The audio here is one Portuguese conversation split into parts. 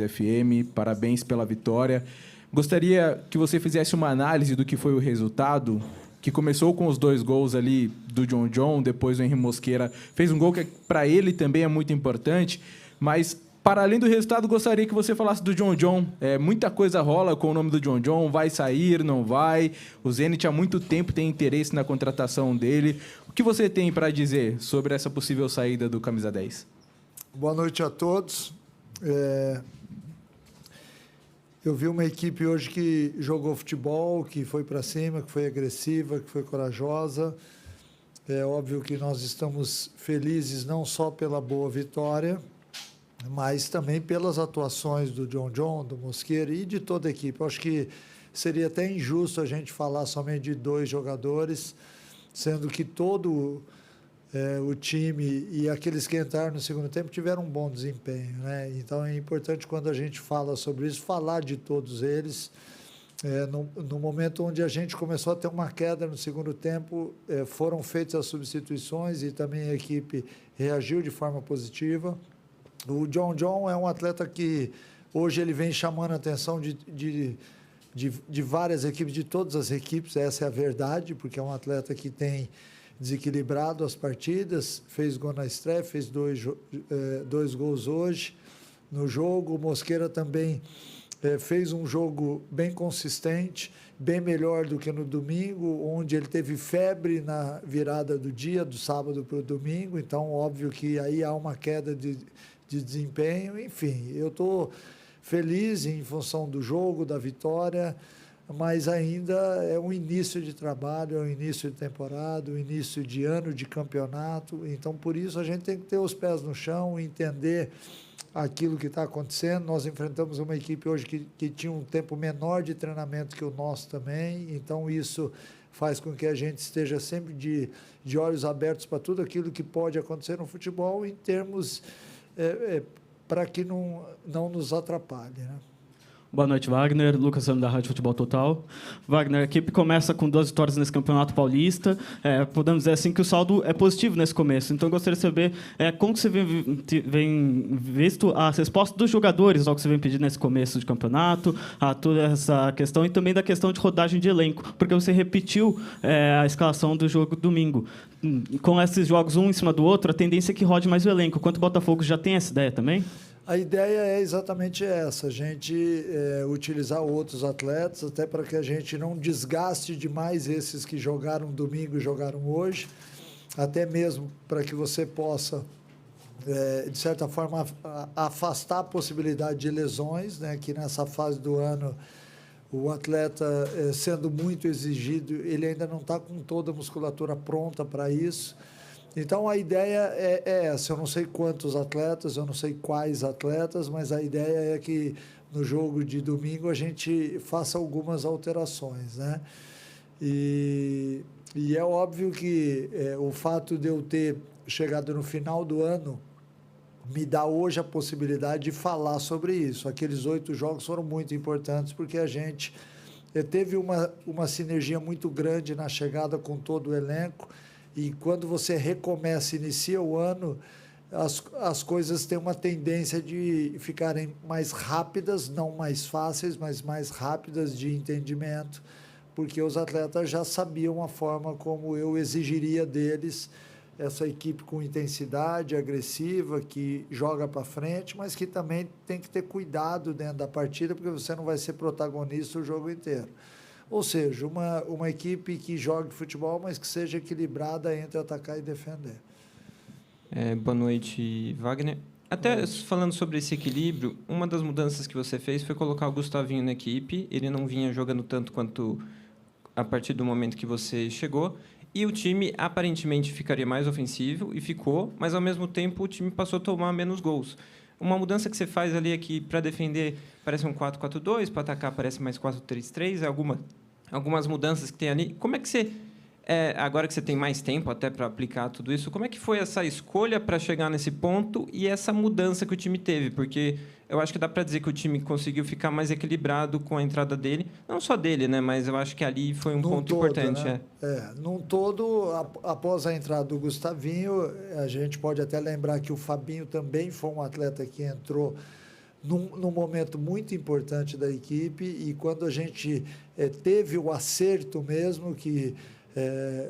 FM, parabéns pela vitória. Gostaria que você fizesse uma análise do que foi o resultado, que começou com os 2 gols ali do John, depois o Henry Mosqueira fez um gol que para ele também é muito importante, mas para além do resultado, gostaria que você falasse do John. Muita coisa rola com o nome do John, vai sair, não vai, o Zenit há muito tempo tem interesse na contratação dele. O que você tem para dizer sobre essa possível saída do Camisa 10? Boa noite a todos. Eu vi uma equipe hoje que jogou futebol, que foi para cima, que foi agressiva, que foi corajosa. É óbvio que nós estamos felizes não só pela boa vitória, mas também pelas atuações do John, do Mosqueira e de toda a equipe. Eu acho que seria até injusto a gente falar somente de 2 jogadores, sendo que todo o time e aqueles que entraram no segundo tempo tiveram um bom desempenho, né? Então é importante, quando a gente fala sobre isso, falar de todos eles. No momento onde a gente começou a ter uma queda no segundo tempo, foram feitas as substituições e também a equipe reagiu de forma positiva. O John é um atleta que hoje ele vem chamando a atenção de várias equipes, de todas as equipes, essa é a verdade, porque é um atleta que tem desequilibrado as partidas, fez gol na estreia, fez 2 gols hoje no jogo. O Mosqueira também fez um jogo bem consistente, bem melhor do que no domingo, onde ele teve febre na virada do dia, do sábado para o domingo, então óbvio que aí há uma queda de desempenho. Enfim, eu estou feliz em função do jogo, da vitória, mas ainda é um início de trabalho, é um início de temporada, um início de ano de campeonato. Então, por isso, a gente tem que ter os pés no chão, entender aquilo que está acontecendo. Nós enfrentamos uma equipe hoje que tinha um tempo menor de treinamento que o nosso também, então isso faz com que a gente esteja sempre de olhos abertos para tudo aquilo que pode acontecer no futebol, em termos para que não nos atrapalhe, né? Boa noite, Wagner. Lucas Ramos, da Rádio Futebol Total. Wagner, a equipe começa com 2 vitórias nesse Campeonato Paulista. Podemos dizer assim que o saldo é positivo nesse começo. Então, eu gostaria de saber como você vem visto as respostas dos jogadores ao que você vem pedindo nesse começo de campeonato, a toda essa questão, e também da questão de rodagem de elenco, porque você repetiu a escalação do jogo domingo. Com esses jogos um em cima do outro, a tendência é que rode mais o elenco. Quanto o Botafogo já tem essa ideia também? A ideia é exatamente essa, a gente utilizar outros atletas, até para que a gente não desgaste demais esses que jogaram domingo e jogaram hoje, até mesmo para que você possa, de certa forma, afastar a possibilidade de lesões, né? Que nessa fase do ano o atleta, sendo muito exigido, ele ainda não está com toda a musculatura pronta para isso. Então, a ideia é essa. Eu não sei quantos atletas, eu não sei quais atletas, mas a ideia é que no jogo de domingo a gente faça algumas alterações, né? E é óbvio que o fato de eu ter chegado no final do ano me dá hoje a possibilidade de falar sobre isso. Aqueles 8 jogos foram muito importantes porque a gente teve uma sinergia muito grande na chegada com todo o elenco. E quando você recomeça, inicia o ano, as coisas têm uma tendência de ficarem mais rápidas, não mais fáceis, mas mais rápidas de entendimento, porque os atletas já sabiam a forma como eu exigiria deles essa equipe com intensidade, agressiva, que joga para frente, mas que também tem que ter cuidado dentro da partida, porque você não vai ser protagonista o jogo inteiro. Ou seja, uma equipe que jogue futebol, mas que seja equilibrada entre atacar e defender. Boa noite, Wagner. Até falando sobre esse equilíbrio, uma das mudanças que você fez foi colocar o Gustavinho na equipe. Ele não vinha jogando tanto quanto a partir do momento que você chegou. E o time, aparentemente, ficaria mais ofensivo, e ficou, mas, ao mesmo tempo, o time passou a tomar menos gols. Uma mudança que você faz ali é que, para defender, parece um 4-4-2, para atacar parece mais 4-3-3, algumas mudanças que tem ali. Como é que você, agora que você tem mais tempo até para aplicar tudo isso, como é que foi essa escolha para chegar nesse ponto e essa mudança que o time teve? Porque eu acho que dá para dizer que o time conseguiu ficar mais equilibrado com a entrada dele, não só dele, né? Mas eu acho que ali foi um ponto importante. Né? Num todo, após a entrada do Gustavinho, a gente pode até lembrar que o Fabinho também foi um atleta que entrou num momento muito importante da equipe, e quando a gente teve o acerto mesmo, que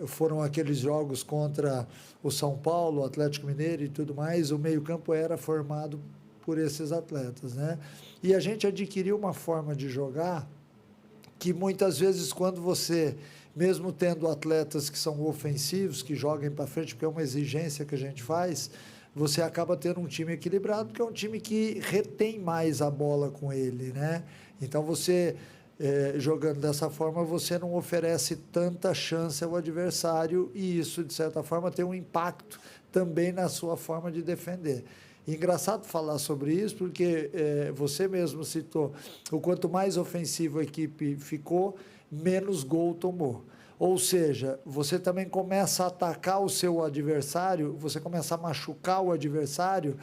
foram aqueles jogos contra o São Paulo, o Atlético Mineiro e tudo mais, o meio-campo era formado por esses atletas, né? E a gente adquiriu uma forma de jogar que muitas vezes, quando você, mesmo tendo atletas que são ofensivos, que joguem para frente, porque é uma exigência que a gente faz, você acaba tendo um time equilibrado, porque é um time que retém mais a bola com ele, né? Então, você, jogando dessa forma, você não oferece tanta chance ao adversário, e isso, de certa forma, tem um impacto também na sua forma de defender. Engraçado falar sobre isso, porque você mesmo citou, o quanto mais ofensivo a equipe ficou, menos gol tomou. Ou seja, você também começa a atacar o seu adversário, você começa a machucar o adversário,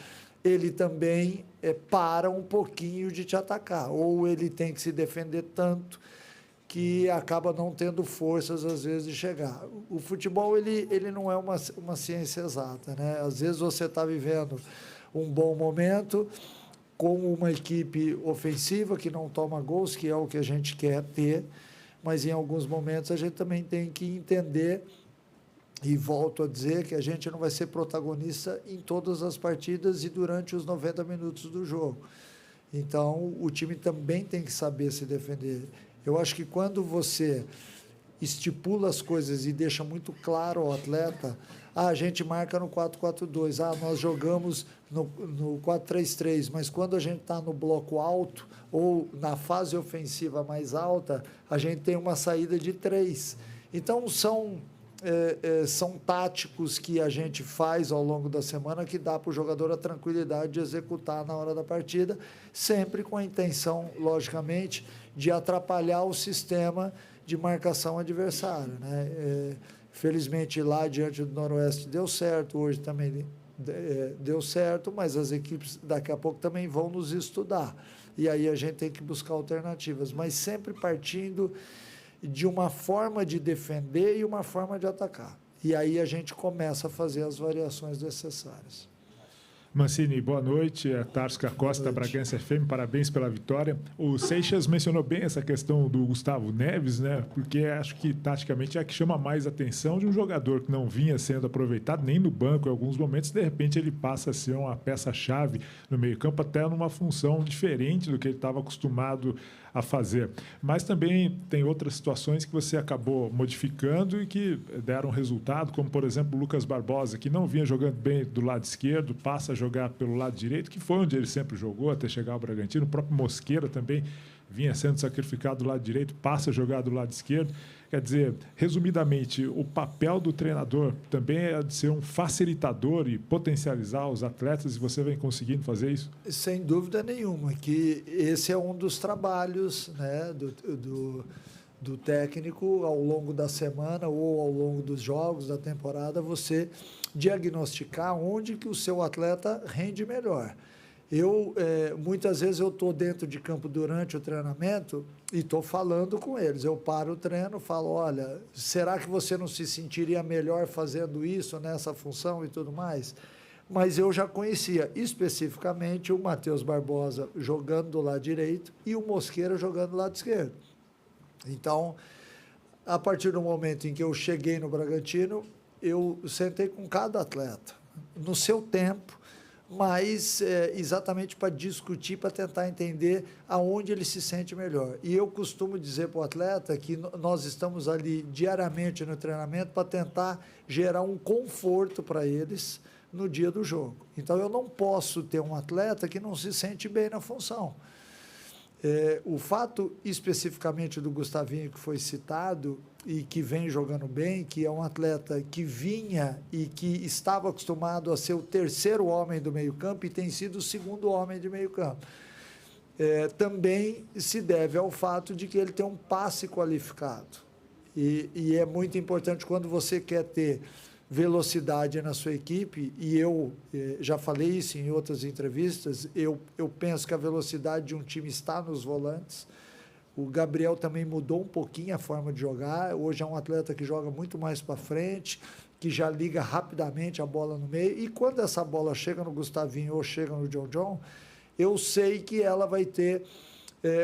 ele também para um pouquinho de te atacar, ou ele tem que se defender tanto que acaba não tendo forças, às vezes, de chegar. O futebol, ele não é uma ciência exata, né? Às vezes você está vivendo um bom momento com uma equipe ofensiva que não toma gols, que é o que a gente quer ter, mas em alguns momentos a gente também tem que entender, e volto a dizer, que a gente não vai ser protagonista em todas as partidas e durante os 90 minutos do jogo. Então, o time também tem que saber se defender. Eu acho que quando você estipula as coisas e deixa muito claro ao atleta, a gente marca no 4-4-2, nós jogamos no 4-3-3, mas quando a gente está no bloco alto ou na fase ofensiva mais alta, a gente tem uma saída de 3. Então, são táticos que a gente faz ao longo da semana que dá para o jogador a tranquilidade de executar na hora da partida, sempre com a intenção, logicamente, de atrapalhar o sistema de marcação adversário, né? Felizmente, lá diante do Noroeste deu certo, hoje também deu certo, mas as equipes daqui a pouco também vão nos estudar. E aí a gente tem que buscar alternativas, mas sempre partindo de uma forma de defender e uma forma de atacar. E aí a gente começa a fazer as variações necessárias. Mancini, boa noite. Tarska Costa, Bragança FM, parabéns pela vitória. O Seixas mencionou bem essa questão do Gustavo Neves, né? Porque acho que, taticamente, é a que chama mais atenção de um jogador que não vinha sendo aproveitado nem no banco em alguns momentos. De repente, ele passa a ser uma peça-chave no meio-campo, até numa função diferente do que ele estava acostumado a fazer. Mas também tem outras situações que você acabou modificando e que deram resultado, como, por exemplo, o Lucas Barbosa, que não vinha jogando bem do lado esquerdo, passa a jogar pelo lado direito, que foi onde ele sempre jogou até chegar ao Bragantino. O próprio Mosqueira também vinha sendo sacrificado do lado direito, passa a jogar do lado esquerdo. Quer dizer, resumidamente, o papel do treinador também é de ser um facilitador e potencializar os atletas, e você vem conseguindo fazer isso? Sem dúvida nenhuma, que esse é um dos trabalhos, né, do técnico ao longo da semana ou ao longo dos jogos da temporada, você diagnosticar onde que o seu atleta rende melhor. Muitas vezes eu estou dentro de campo durante o treinamento e estou falando com eles. Eu paro o treino, falo, olha, será que você não se sentiria melhor fazendo isso, nessa função e tudo mais? Mas eu já conhecia especificamente o Matheus Barbosa jogando do lado direito e o Mosqueira jogando do lado esquerdo. Então, a partir do momento em que eu cheguei no Bragantino, eu sentei com cada atleta, no seu tempo, mas exatamente para discutir, para tentar entender aonde ele se sente melhor. E eu costumo dizer para o atleta que nós estamos ali diariamente no treinamento para tentar gerar um conforto para eles no dia do jogo. Então, eu não posso ter um atleta que não se sente bem na função. O fato especificamente do Gustavinho, que foi citado e que vem jogando bem, que é um atleta que vinha e que estava acostumado a ser o terceiro homem do meio-campo e tem sido o segundo homem de meio-campo. Também se deve ao fato de que ele tem um passe qualificado. E é muito importante quando você quer ter velocidade na sua equipe, e eu já falei isso em outras entrevistas, eu penso que a velocidade de um time está nos volantes. O Gabriel também mudou um pouquinho a forma de jogar, hoje é um atleta que joga muito mais para frente, que já liga rapidamente a bola no meio, e quando essa bola chega no Gustavinho ou chega no John, eu sei que ela vai ter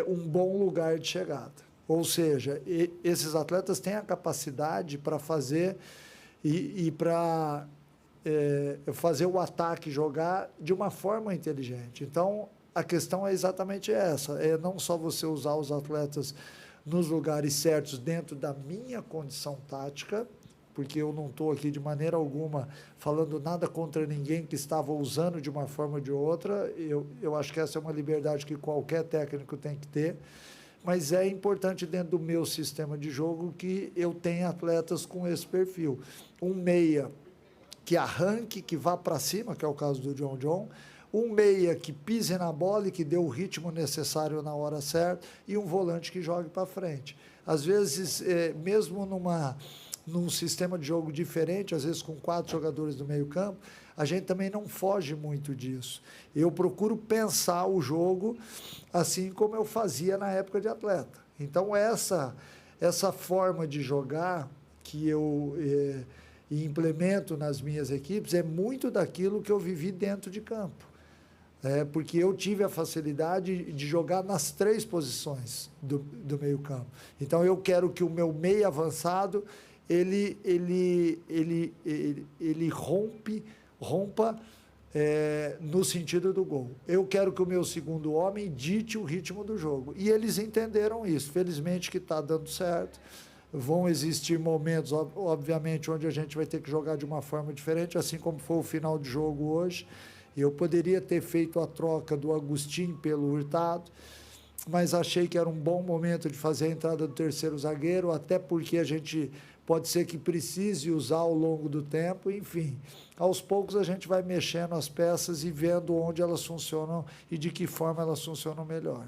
um bom lugar de chegada. Ou seja, esses atletas têm a capacidade para fazer e para fazer o ataque jogar de uma forma inteligente. Então, a questão é exatamente essa, é não só você usar os atletas nos lugares certos dentro da minha condição tática, porque eu não estou aqui de maneira alguma falando nada contra ninguém que estava usando de uma forma ou de outra, eu acho que essa é uma liberdade que qualquer técnico tem que ter, mas é importante dentro do meu sistema de jogo que eu tenha atletas com esse perfil. Um meia que arranque, que vá para cima, que é o caso do John, um meia que pise na bola e que dê o ritmo necessário na hora certa, e um volante que jogue para frente. Às vezes, mesmo num sistema de jogo diferente, às vezes com 4 jogadores do meio campo, a gente também não foge muito disso. Eu procuro pensar o jogo assim como eu fazia na época de atleta. Então, essa forma de jogar que eu implemento nas minhas equipes é muito daquilo que eu vivi dentro de campo. Porque eu tive a facilidade de jogar nas 3 posições do meio campo. Então, eu quero que o meu meio avançado ele rompa no sentido do gol. Eu quero que o meu segundo homem dite o ritmo do jogo. E eles entenderam isso. Felizmente que está dando certo. Vão existir momentos, obviamente, onde a gente vai ter que jogar de uma forma diferente, assim como foi o final de jogo hoje. Eu poderia ter feito a troca do Agustin pelo Hurtado, mas achei que era um bom momento de fazer a entrada do terceiro zagueiro, até porque a gente pode ser que precise usar ao longo do tempo. Enfim, aos poucos a gente vai mexendo as peças e vendo onde elas funcionam e de que forma elas funcionam melhor.